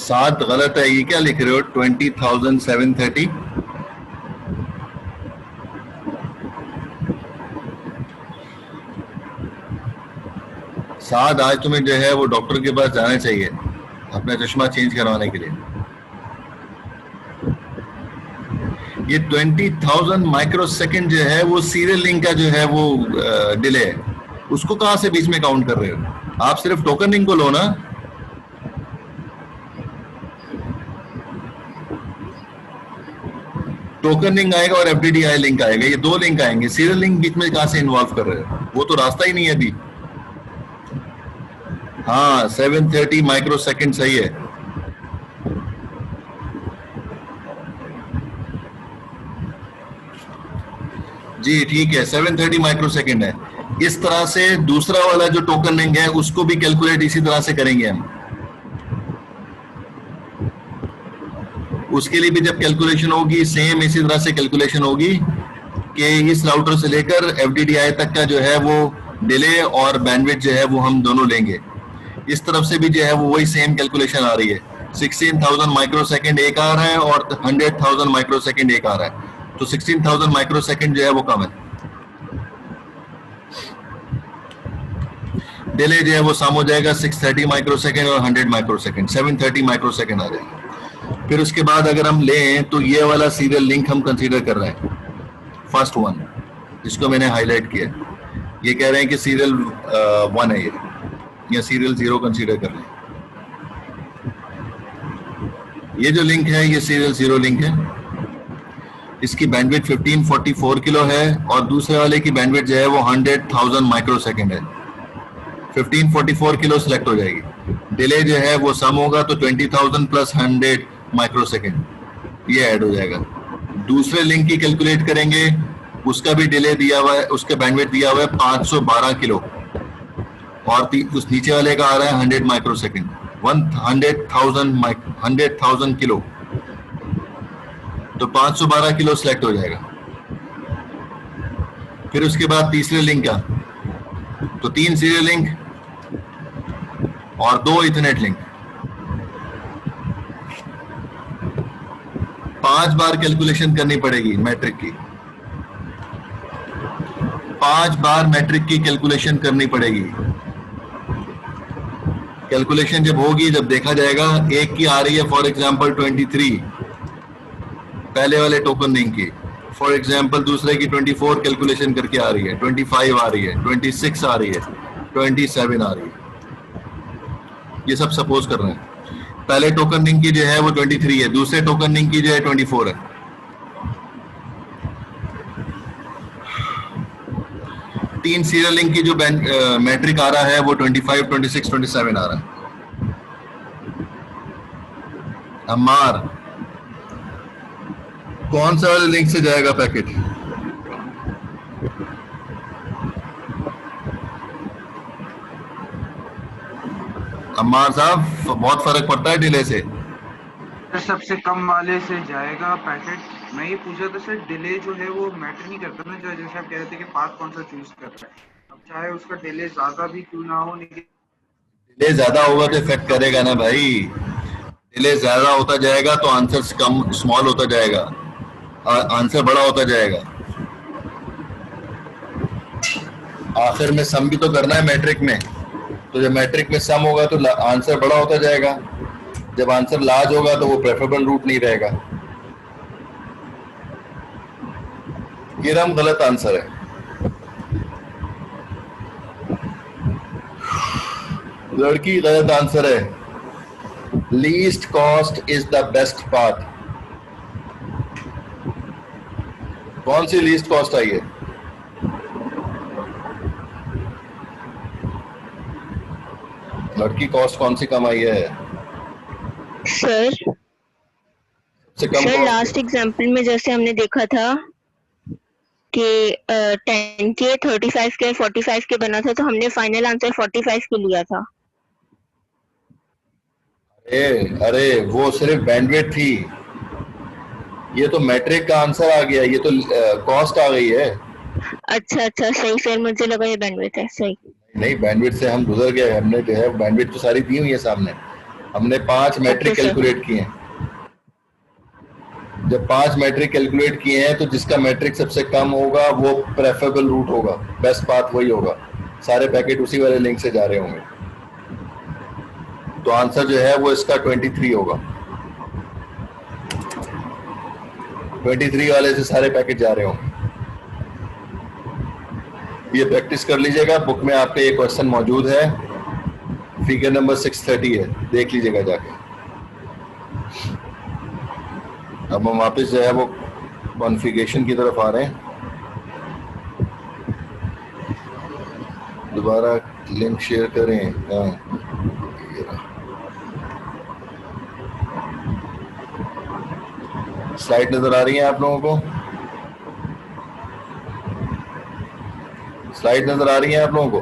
7 गलत है, ये क्या लिख रहे हो? 20,730। साद, आज तुम्हें जो है वो डॉक्टर के पास जाना चाहिए अपना चश्मा चेंज करवाने के लिए। ये 20,000 माइक्रो सेकेंड जो है वो सीरियल लिंक का जो है वो डिले है, उसको कहां से बीच में काउंट कर रहे हो? आप सिर्फ टोकन लिंक को लो ना। टोकन लिंक आएगा और एफडीडीआई लिंक आएगा, ये दो लिंक आएंगे। सीरियल लिंक बीच में कहां से इन्वॉल्व कर रहे हो? वो तो रास्ता ही नहीं है अभी। हाँ, 730 माइक्रो सेकेंड सही है। जी ठीक है, 730 माइक्रो सेकेंड है। इस तरह से दूसरा वाला जो टोकन लिंक है उसको भी कैलकुलेट इसी तरह से करेंगे हम। उसके लिए भी जब कैलकुलेशन होगी सेम इसी तरह से कैलकुलेशन होगी कि इस राउटर से लेकर एफडीडीआई तक का जो है वो डिले और बैंडविड्थ जो है वो हम दोनों लेंगे। इस तरफ से भी जो है वो वही सेम कैलकुलेशन आ रही है। 16,000 माइक्रो सेकेंड एक आ रहा है और 100,000 माइक्रो सेकेंड एक आ रहा है, तो 16,000 माइक्रो सेकेंड जो है वो कम है। डिले जो है वो सम हो जाएगा 630 माइक्रो सेकेंड और 100 माइक्रो सेकेंड, 730 माइक्रो सेकेंड आ जाएगा। फिर उसके बाद अगर हम लें तो ये वाला सीरियल लिंक हम कंसीडर कर रहे हैं, फर्स्ट वन जिसको मैंने हाईलाइट किया। ये कह रहे हैं कि सीरियल 1 है ये, या सीरियल 0 कंसीडर कर रहे हैं। ये जो लिंक है ये सीरियल 0 लिंक है। इसकी बैंडविड्थ 1544 किलो है और दूसरे वाले की बैंडविड्थ जो है वो 100,000 माइक्रो सेकेंड है। 1544 किलो सिलेक्ट हो जाएगी। डिले जो है वो सम होगा तो 20,000 प्लस 100 माइक्रो सेकेंड ये ऐड हो जाएगा। दूसरे लिंक की कैलकुलेट करेंगे, उसका भी डिले दिया हुआ है, उसका बैंडविड्थ दिया हुआ है 512 किलो और उस नीचे वाले का आ रहा है 100 माइक्रो सेकेंड, 100,000 किलो, तो 512 किलो सिलेक्ट हो जाएगा। फिर उसके बाद तीसरे लिंक का, तो 3 सीरियल लिंक और 2 इथरनेट लिंक। 5 बार कैलकुलेशन करनी पड़ेगी मैट्रिक की, 5 बार मैट्रिक की कैलकुलेशन करनी पड़ेगी। कैलकुलेशन जब होगी, जब देखा जाएगा, एक की आ रही है फॉर एग्जांपल 23 पहले वाले टोकन लिंक की, फॉर एग्जांपल दूसरे की 24 कैलकुलेशन करके आ रही है, 25 आ रही है, 26 आ रही है, 27 आ रही है। ये सब सपोज कर रहे हैं। पहले टोकन लिंक की जो है वो 23 है, दूसरे टोकन लिंक की जो है 24 है। तीन सीरियल लिंक की जो मैट्रिक आ रहा है वो 25, 26, 27 आ रहा है। अम्मार, कौन सा वाले लिंक से जाएगा पैकेट? अम्मार साहब, बहुत फर्क पड़ता है डिले से। सबसे कम वाले से जाएगा पैकेट। मैं ये पूछा था सर, डिले जो है वो मैटर नहीं करता ना, जो जैसे आप कह रहे थे कि पाथ कौन सा चूज कर रहा है, अब चाहे उसका डिले ज्यादा भी क्यों ना हो, लेकिन डिले ज्यादा होगा तो इफेक्ट करेगा ना भाई। डिले ज्यादा होता जाएगा तो आंसर कम स्मॉल होता जाएगा, आंसर बड़ा होता जाएगा। आखिर में सम भी तो करना है मैट्रिक में, तो जब मैट्रिक में सम होगा तो आंसर बड़ा होता जाएगा, जब आंसर लार्ज होगा तो वो प्रेफरेबल रूट नहीं रहेगा। गिरम गलत आंसर है। लड़की गलत आंसर है। Least cost is the best path. कौन सी लीस्ट कॉस्ट आई है? लड़की कॉस्ट कौन सी कम आई है? सर सबसे कम सर cost? लास्ट एग्जांपल में जैसे हमने देखा था कि 10K 35K 45K बना था, तो हमने फाइनल आंसर 45 के लिया था। अरे वो सिर्फ बैंडविड्थ थी, ये तो मैट्रिक का आंसर आ गया, ये तो कॉस्ट आ गई है। अच्छा सही सर, मुझे लगा ये बैंडविड्थ है। सही नहीं, बैंडविड्थ से हम गुजर गए, हमने जो है बैंडविड्थ तो सारी दी हुई है सामने। हमने 5 मैट्रिक कैलकुलेट किए हैं। जब 5 मैट्रिक कैलकुलेट किए हैं तो जिसका मैट्रिक सबसे कम होगा वो प्रेफरेबल रूट होगा, बेस्ट पाथ वही होगा। सारे पैकेट उसी वाले लिंक से जा रहे होंगे, तो आंसर जो है वो इसका 23 होगा। 23 वाले से सारे पैकेट जा रहे होंगे। ये प्रैक्टिस कर लीजिएगा, बुक में आपके ये क्वेश्चन मौजूद है, फिगर नंबर 630 है, देख लीजिएगा जाके। अब हम वापस जो है वो कॉन्फ़िगरेशन की तरफ आ रहे हैं। दोबारा लिंक शेयर करें। स्लाइड नजर आ रही है आप लोगों को? स्लाइड नजर आ रही है आप लोगों को?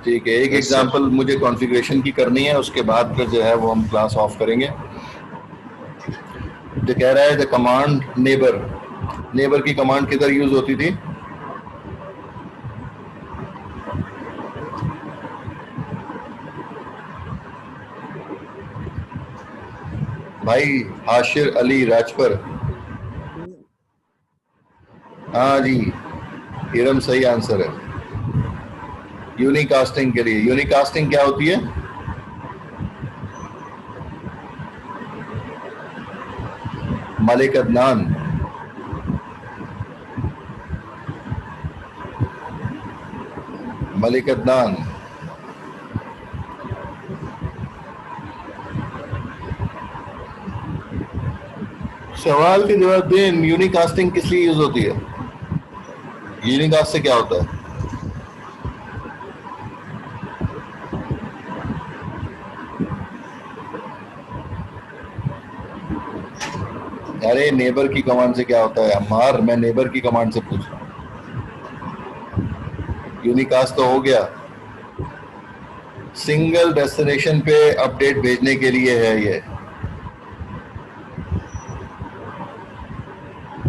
ठीक है, एक एग्जांपल मुझे कॉन्फ़िगरेशन की करनी है, उसके बाद फिर जो है वो हम क्लास ऑफ करेंगे। जो कह रहा है द कमांड नेबर की कमांड किधर यूज होती थी? भाई हाशिर अली राजपर, हाँ जी, इरम सही आंसर है। यूनिकास्टिंग के लिए, यूनिकास्टिंग क्या होती है? मलिक अदनान, मलिक अदनान, सवाल के जवाब दें। यूनिकास्टिंग किस लिए यूज होती है? यूनिकास्ट से क्या होता है? अरे नेबर की कमांड से क्या होता है अम्मार? मैं नेबर की कमांड से पूछ रहा हूँ। यूनिकास्ट तो हो गया, सिंगल डेस्टिनेशन पे अपडेट भेजने के लिए है ये।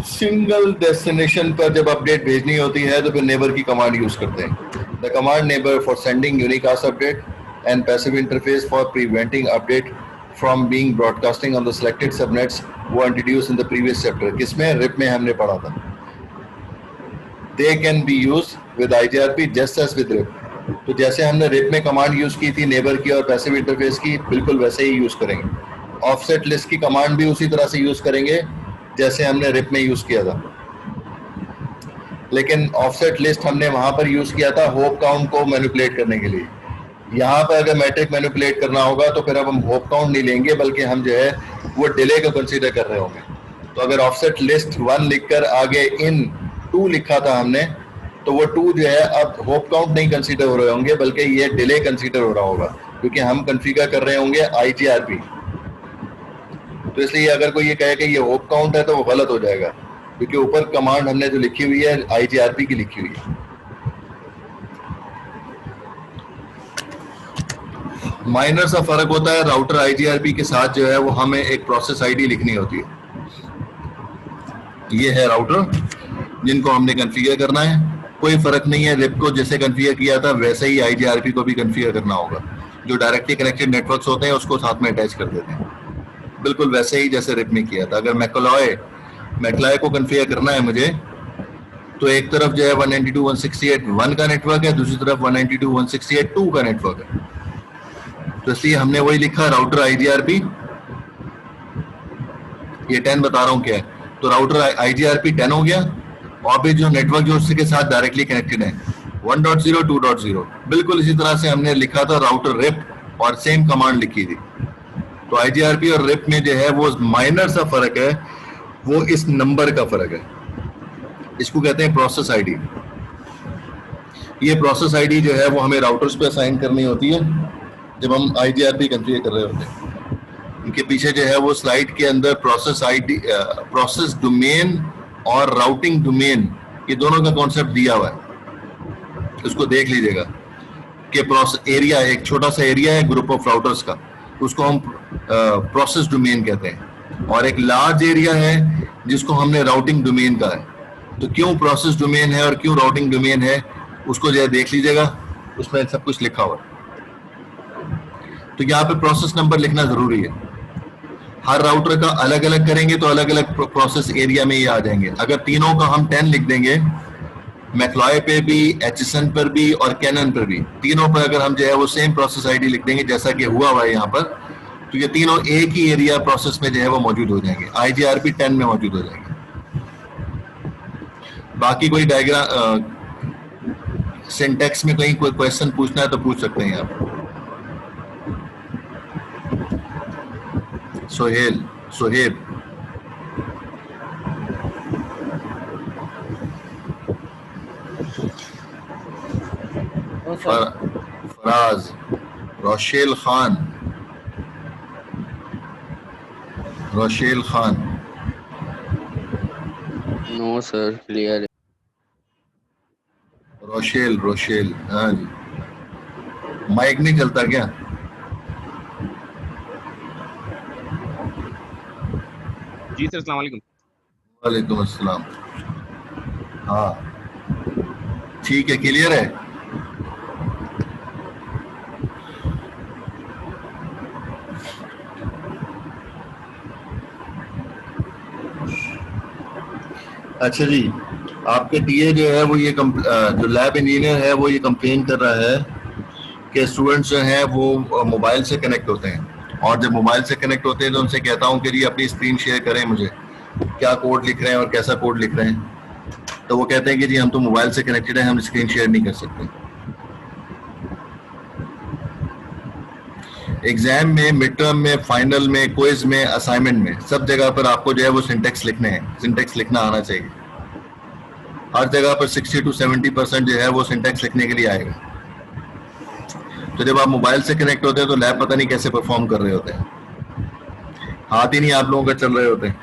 सिंगल डेस्टिनेशन पर जब अपडेट भेजनी होती है तो फिर नेबर की कमांड यूज करते हैं। The command neighbour for sending unicast update and passive interface for preventing update from being broadcasting on the selected subnets वो introduce in the previous chapter. किसमें? रिप में हमने पढ़ा था। They can be use with IGRP just as with RIP. तो जैसे हमने rib में कमांड यूज की थी नेबर की और पैसिव इंटरफेस की, बिल्कुल वैसे ही यूज करेंगे। ऑफसेट लिस्ट की कमांड भी उसी तरह से यूज करेंगे जैसे हमने रिप में यूज किया था, लेकिन ऑफसेट लिस्ट हमने वहां पर यूज किया था होप काउंट को मैनिपुलेट करने के लिए। यहाँ पर अगर मैट्रिक मैनिपुलेट करना होगा तो फिर अब हम होप काउंट नहीं लेंगे, बल्कि हम जो है वो डिले को कंसीडर कर रहे होंगे। तो अगर ऑफसेट लिस्ट 1 लिखकर आगे इन 2 लिखा था हमने, तो वो 2 जो है अब होप काउंट नहीं कंसीडर हो रहे होंगे, बल्कि ये डिले कंसीडर हो रहा होगा, क्योंकि हम कॉन्फ़िगर कर रहे होंगे IGRP। तो इसलिए अगर कोई ये कहे कि ये होप काउंट है तो वो गलत हो जाएगा, क्योंकि ऊपर कमांड हमने जो लिखी हुई है IGRP की लिखी हुई है। माइनर सा फर्क होता है, राउटर IGRP के साथ जो है वो हमें एक प्रोसेस ID लिखनी होती है। ये है राउटर जिनको हमने कॉन्फ़िगर करना है। कोई फर्क नहीं है, रिप को जैसे कॉन्फ़िगर किया था वैसे ही IGRP को भी कॉन्फ़िगर करना होगा। जो डायरेक्टली कनेक्टेड नेटवर्क्स होते हैं उसको साथ में अटैच कर देते हैं, बिल्कुल वैसे ही जैसे रिप में किया था। अगर मैकलॉय को कॉन्फ़िगर करना है मुझे, तो एक तरफ जो है 192.168.1 का नेटवर्क है, दूसरी तरफ 192.168.2 का नेटवर्क है। तो इसलिए हमने वही लिखा राउटर IGRP। ये 10 बता रहा हूँ क्या है, तो राउटर IGRP 10 हो गया, और भी जो नेटवर्क जो उसके साथ डायरेक्टली कनेक्टेड है 1.0 2.0 बिल्कुल इसी तरह से हमने लिखा था राउटर रिप, और सेम कमांड लिखी थी। तो IGRP और RIP में जो है वो माइनर सा फर्क है, वो इस नंबर का फर्क है। इसको कहते हैं प्रोसेस आईडी। ये प्रोसेस आईडी जो है वो हमें राउटर्स पे असाइन करनी होती है जब हम IGRP कॉन्फ़िगर कर रहे होते हैं। इनके पीछे जो है वो स्लाइड के अंदर प्रोसेस आईडी, प्रोसेस डोमेन और राउटिंग डोमेन, ये दोनों का कॉन्सेप्ट दिया हुआ है, उसको देख लीजिएगा कि प्रोसेस एरिया, एक छोटा सा एरिया है ग्रुप ऑफ राउटर्स का, उसको हम प्रोसेस डोमेन कहते हैं, और एक लार्ज एरिया है जिसको हमने राउटिंग डोमेन कहा है। तो क्यों प्रोसेस डोमेन है और क्यों राउटिंग डोमेन है, उसको जो है देख लीजिएगा, उसमें सब कुछ लिखा हुआ है। तो यहाँ पे प्रोसेस नंबर लिखना जरूरी है। हर राउटर का अलग अलग करेंगे तो अलग अलग प्रोसेस एरिया में ये आ जाएंगे। अगर तीनों का हम 10 लिख देंगे, मैक्लॉय पे भी, एचएसएन पर भी और कैनन पर भी, तीनों पर अगर हम जो है वो सेम प्रोसेस आईडी लिख देंगे जैसा कि हुआ है यहाँ पर, तो ये तीनों एक ही एरिया प्रोसेस में जो है वो मौजूद हो जाएंगे, IGRP 10 में मौजूद हो जाएंगे। बाकी कोई डायग्राम, सिंटैक्स में कहीं कोई क्वेश्चन पूछना है तो पूछ सकते हैं आप। Sohaib, Faraz, Rochelle Khan, no sir, clear है। रोशेल, हाँ जी। माइक नहीं चलता क्या? जी सर, अस्सलाम वालेकुम। वालेकुम अस्सलाम। हाँ ठीक है, क्लियर है। अच्छा जी, आपके टीए जो है वो ये जो लैब इंजीनियर है वो ये कंप्लेन कर रहा है कि स्टूडेंट्स जो हैं वो मोबाइल से कनेक्ट होते हैं, और जब मोबाइल से कनेक्ट होते हैं तो उनसे कहता हूँ कि जी अपनी स्क्रीन शेयर करें, मुझे क्या कोड लिख रहे हैं और कैसा कोड लिख रहे हैं, तो वो कहते हैं कि जी हम तो मोबाइल से कनेक्टेड हैं, हम स्क्रीन शेयर नहीं कर सकते। एग्जाम में, मिड टर्म में, फाइनल में, क्विज में, असाइनमेंट में, सब जगह पर आपको जो है वो सिंटेक्स लिखने हैं, सिंटेक्स लिखना आना चाहिए। हर जगह पर 60 to 70% जो है वो सिंटेक्स लिखने के लिए आएगा। तो जब आप मोबाइल से कनेक्ट होते हैं तो लैब पता नहीं कैसे परफॉर्म कर रहे होते हैं, हाथ ही नहीं आप लोगों का चल रहे होते हैं।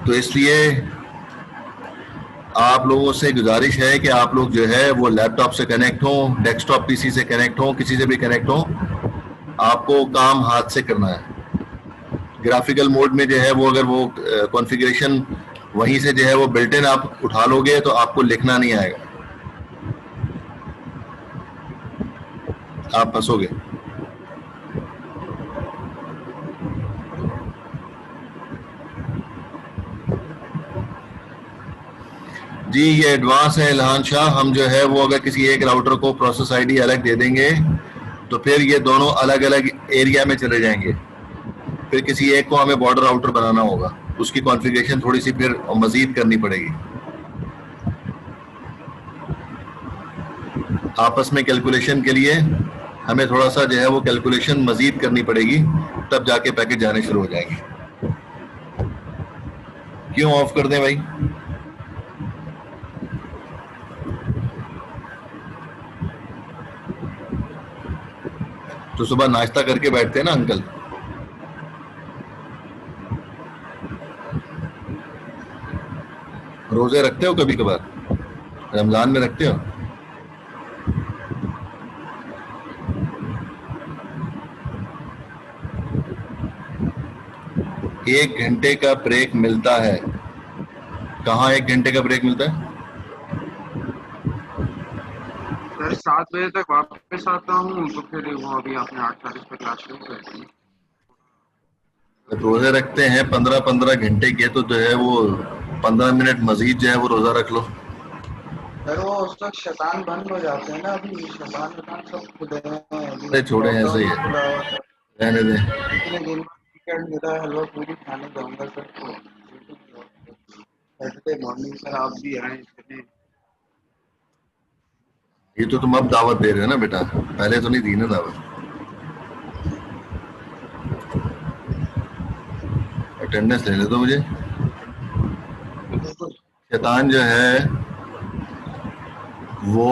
तो इसलिए आप लोगों से गुजारिश है कि आप लोग जो है वो लैपटॉप से कनेक्ट हो, डेस्कटॉप पीसी से कनेक्ट हो, किसी से भी कनेक्ट हो, आपको काम हाथ से करना है। ग्राफिकल मोड में जो है वो अगर वो कॉन्फ़िगरेशन वहीं से जो है वो बिल्ट इन आप उठा लोगे तो आपको लिखना नहीं आएगा, आप फंसोगे। जी ये एडवांस है इल्हान शाह, हम जो है वो अगर किसी एक राउटर को प्रोसेस आईडी अलग दे देंगे तो फिर ये दोनों अलग अलग एरिया में चले जाएंगे, फिर किसी एक को हमें बॉर्डर राउटर बनाना होगा, उसकी कॉन्फ़िगरेशन थोड़ी सी फिर मजीद करनी पड़ेगी। आपस में कैलकुलेशन के लिए हमें थोड़ा सा जो है वो कैलकुलेशन मजीद करनी पड़ेगी, तब जाके पैकेज जाने शुरू हो जाएंगे। क्यों ऑफ कर दें भाई? तो सुबह नाश्ता करके बैठते हैं ना अंकल, रोजे रखते हो कभी कभार? रमजान में रखते हो? एक घंटे का ब्रेक मिलता है, कहाँ 1 घंटे का ब्रेक मिलता है? सर 7 बजे तक वापस आता हूँ, तो फिर वो अभी आपने 8:40 पे क्लास शुरू कर दी। रोजे रखते हैं 15-15 घंटे के, तो जो है वो 15 मिनट मजीद जो है वो रोजा रख लो। सर वो उस वक्त शैतान बंद हो जाते हैं ना, अभी शैतान सब खुद अरे छोड़े, ऐसे ही है, रहने दें। इतने दिन चिकन मेरा हलवा पूरी खाने जाऊंगा सर, तो सैटरडे मॉर्निंग सर आप भी आए इसमें। ये तो तुम अब दावत दे रहे हो ना बेटा, पहले तो नहीं दी ना दावत। अटेंडेंस ले ले दो मुझे। शैतान जो है वो,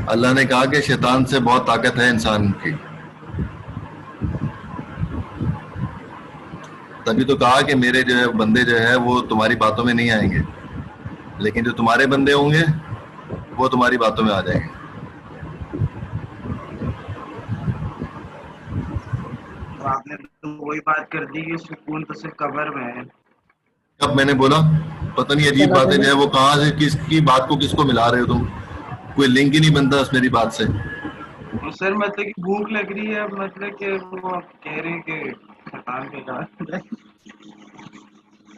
अल्लाह ने कहा कि शैतान से बहुत ताकत है इंसान की, तभी तो कहा कि मेरे जो है बंदे जो है वो तुम्हारी बातों में नहीं आएंगे, लेकिन जो तुम्हारे बंदे होंगे वो तुम्हारी बातों में आ जाएंगे। तो आपने तो वही बात कर दी कि सुकून तो सिर्फ कब्र में है। अब मैंने बोला पता नहीं अजीब बातें जो है वो कहाँ से किसकी बात को किसको मिला रहे हो तुम, कोई लिंक ही नहीं बनता मेरी बात से। तो सर मतलब कि भूख लग रही है, मतलब कि वो आप कह रहे हैं कि शैतान के कारण।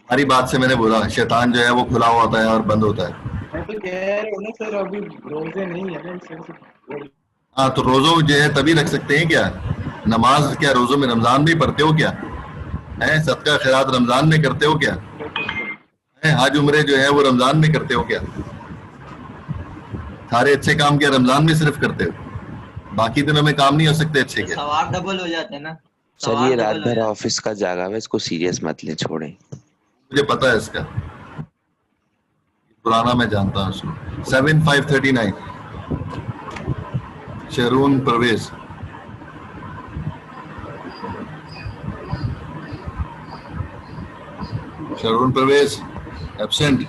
हमारी बात से मैंने बोला शैतान जो है वो खुला हुआ होता है और बंद होता है। मैं तो कह रहा हूँ ना सर, अभी रोजे नहीं है ना, इससे हाँ तो रोजों जो है तभी रख सकते हैं क्या? नमाज क्या रोजों में रमजान में पढ़ते हो क्या? है सदका खैरात रमजान में करते हो क्या? है हज उम्रे जो है वो रमजान में करते हो क्या? सारे अच्छे काम क्या रमजान में सिर्फ करते हो? बाकी दिनों में काम नहीं हो सकते अच्छे के? सवाब डबल हो जाते हैं ना। सर ये रात भर ऑफिस का जागा हुआ है, इसको सीरियस मत ले, छोड़ें। मुझे पता है इसका, पुराना मैं जानता हूँ उसको। 7539 शरून परवेज। शरून परवेज एब्सेंट।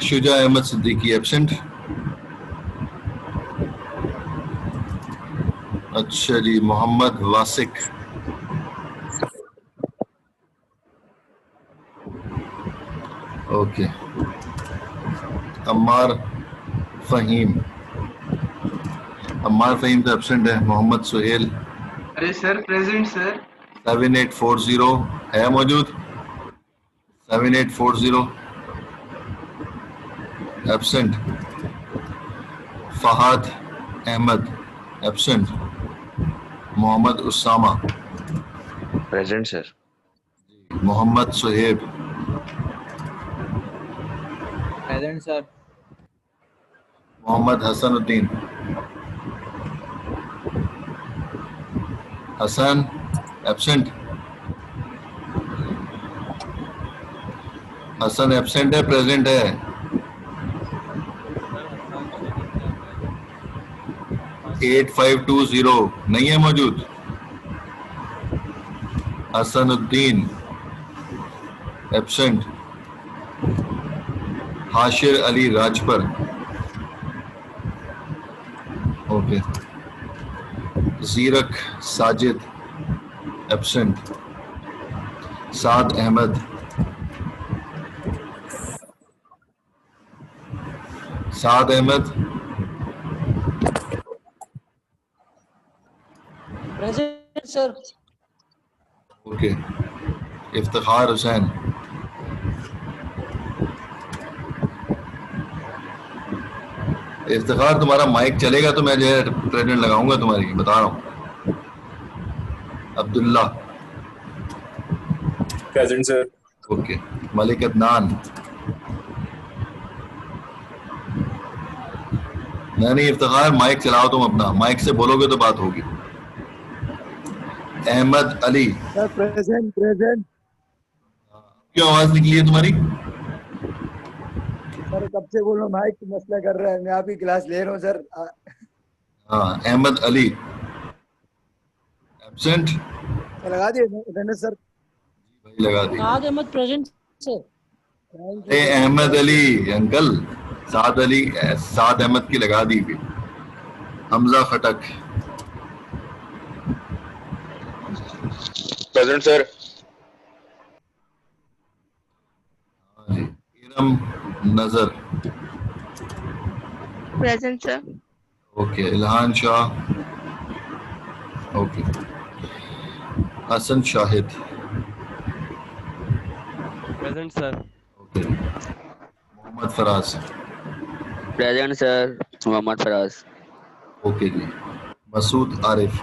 शुजा अहमद सिद्दीकी एब्सेंट। अच्छा जी, मोहम्मद वासिक ओके। अम्मार फहीम, अम्मार फहीम तो एब्सेंट है। मोहम्मद सुहेल। अरे सर प्रेजेंट सर। 7840 है मौजूद। 7840 absent. Fahad Ahmed absent. Mohammad Usama present sir. Mohammad Suhaib present sir. Mohammad Hasnuddin Hasan absent. Hasan absent है, प्रेजेंट है। सर 8520 नहीं है मौजूद। Hasnuddin absent. Hashir Ali Rajpar okay. Zeerak Sajid absent. Saad Ahmed Saad Ahmed present sir. Okay. Iftikhar Hussain Iftikhar तुम्हारा माइक चलेगा तो मैं जो है प्रेजेंट लगाऊंगा तुम्हारी, बता रहा हूँ। Abdullah present sir. Okay. Malik Adnan नहीं इफ्तिखार माइक चलाओ तुम अपना, माइक से बोलोगे तो बात होगी। Ahmed Ali sir present present. क्यों आवाज निकली है तुम्हारी? सर कब से बोल रहा हूँ, माइक मसला कर रहा है, मैं आपकी क्लास ले रहा हूँ सर। हाँ अहमद अली एब्सेंट। लगा दिए अटेंडेंस सर। भाई लगा दी। Saad Ahmed present sir. A Ahmed Ali uncle, Saad Ali Saad Ahmed की लगा दी थी। Hamza Khattak present sir. Iram Nazar present sir. Okay. Ilhan Shah okay. Hasan Shahid present sir. Okay. Mohammad Faraz present sir. Mohammad Faraz. Okay जी। मसूद आरिफ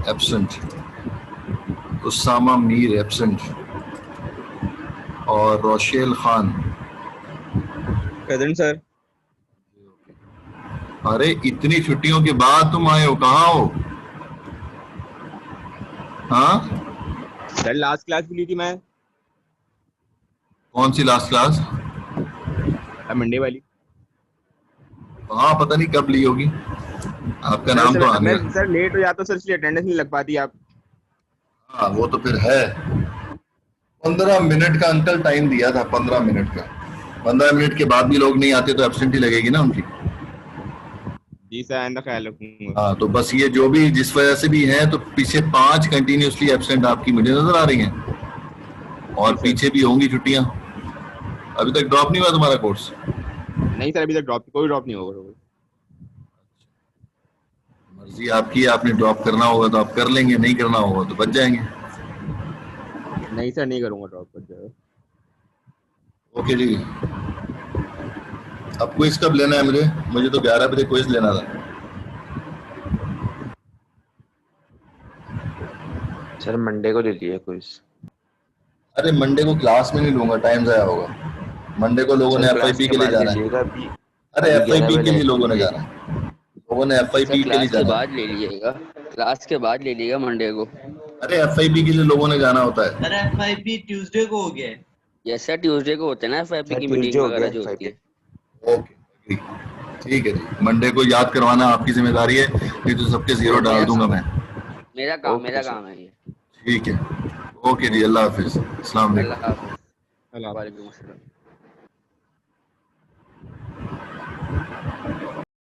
एब्सेंट। उसामा मीर एब्सेंट। और रोशेल खान प्रेजेंट सर। अरे इतनी छुट्टियों के बाद तुम आए हो, कहाँ हो? हाँ, सर लास्ट क्लास भी ली थी मैं, कौन सी लास्ट क्लास? मंडे वाली। हाँ, पता नहीं कब ली होगी, आपका नाम तो आ मैं गया। सर लेट हो जाता हूं, सर इसलिए अटेंडेंस नहीं लग पाती। आप हाँ, वो तो फिर है। 15 मिनट का अंकल टाइम दिया था, 15 मिनट का। 15 मिनट के बाद भी लोग नहीं आते तो एब्सेंटी लगेगी ना उनकी। जी सर, आइंदा ख्याल रखूंगा। हाँ, तो बस ये जो भी जिस वजह से भी है, तो पीछे 5 कंटिन्यूसली एब्सेंट आपकी मुझे नजर आ रही हैं, और पीछे भी होंगी छुट्टियां। अभी तक ड्रॉप नहीं हुआ तुम्हारा कोर्स? नहीं सर, अभी तक कोई ड्रॉप नहीं होगा। मर्जी आपकी है, आपने ड्रॉप करना होगा तो आप कर लेंगे, नहीं करना होगा तो बच जाएंगे। नहीं सर, नहीं करूंगा ड्रॉप कर। ओके जी। अब क्विज कब लेना है मुझे तो 11 बजे क्विज लेना था। सर मंडे को ले लिया क्विज। अरे मंडे को क्लास में नहीं लूंगा, टाइम जाया होगा। मंडे को लोगों ने एफआईपी के लिए जाना है। अरे एफआईपी के लिए लोगों ने जाना है, लोगों ने एफआईपी के लिए क्लास के जाना है। बाद ले लीजिएगा, क्लास के बाद ले लीजिएगा मंडे को। अरे एफआईपी के लिए लोगों ने जाना होता है। अरे एफआईपी ट्यूसडे को हो गया है। यस सर, ट्यूसडे को होते हैं ना एफआईपी की मीटिंग वगैरह जो होती है। ओके, ठीक है जी। मंडे को याद करवाना आपकी जिम्मेदारी है, नहीं तो सबके जीरो डाल दूंगा मैं। मेरा काम है ये। ठीक है, ओके जी। अल्लाह हाफिज। अस्सलाम वालेकुम। अल्लाह हाफ़िज़। वालेकुम अस्सलाम।